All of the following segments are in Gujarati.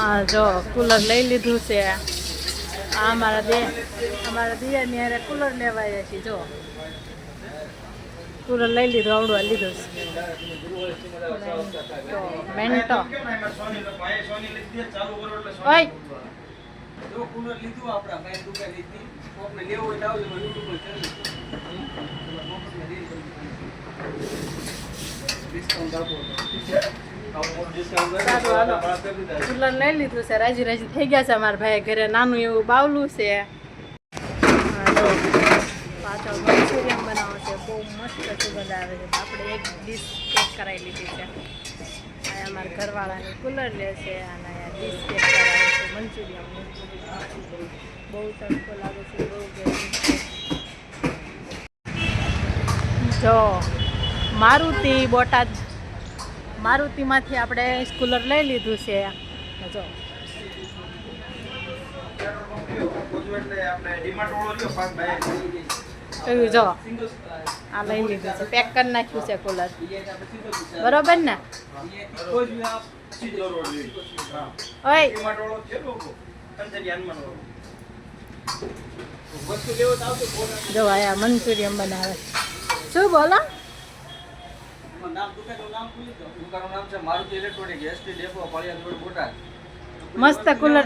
હા જો કુલર લઈ લીધું છે. અમારા દિયાની હારે કુલર લેવાય છે. જો કુલર લઈ લીધું, આવડવા લીધું છે. મેન્ટો ઓય કુલર લઈ લીધું છે. રાજી રાજી થઈ ગયા છે. અમારા ભાઈ ઘરે નાનું એવું બાવલું છે. પાછળ મંચુરિયન બનાવે છે. બહુ મસ્ત સુગંધ આવે છે. આપણે એક ડીશ પેક કરાવી લીધી છે. આ અમારા ઘરવાળાની કુલર લે છે અને અહીંયા ડીશ પેક કરાવે છે મંચુરિયનની. બહુ તડકો લાગે છે, બહુ ગરમી છે. જો મારુતિ બોટાદ, મારુતિમાંથી આપણે કુલર લઈ લીધું છે. જો એવું જો આ લઈ લીધું છે, પેક કરી નાખ્યું છે કુલર. બરોબર ને? ઓય જો આયા મંચુરિયન બનાવે. શું બોલો? મસ્ત કુલર.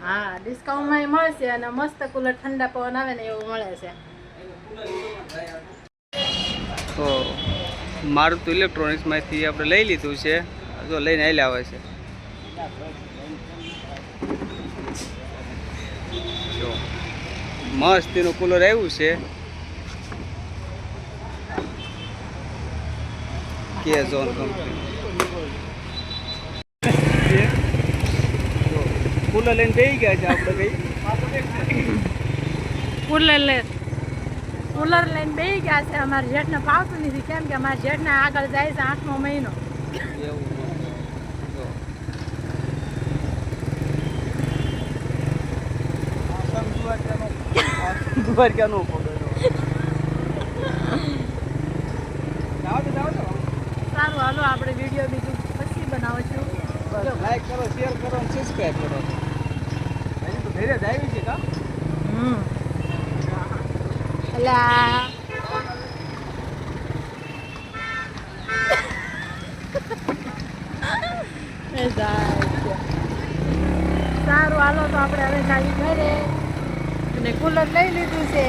હા, ડિસ્કાઉન્ટમાં મળશે અને મસ્ત કુલર ઠંડા પવન આવે ને એવું મળે છે. તો મારુતિ ઇલેક્ટ્રોનિક્સમાંથી આપણે લઈ લીધું છે. જો લઈને આવેલા આવે છે. જો મસ્ત એનું કુલર આવ્યું છે. કે ઝોન કંપની કુલર લઈને બેસી ગયા છે આપણે. કઈ કુલર લઈને બેસી ગયા છે. અમારા જેઠને ફાવતું નથી, કેમ કે અમારા જેઠને આગળ જાય છે 8મો મહિનો. સારું, હાલો આપણે વિડીયો બીજું પછી બનાવશું. લાઈક કરો, શેર કરો અને સબસ્ક્રાઈબ કરો. તો ધીરે જ આવી છે કા? સારું, હાલો તો આપણે હવે ગાડી ઘરે અને કુલર લઈ લીધું છે.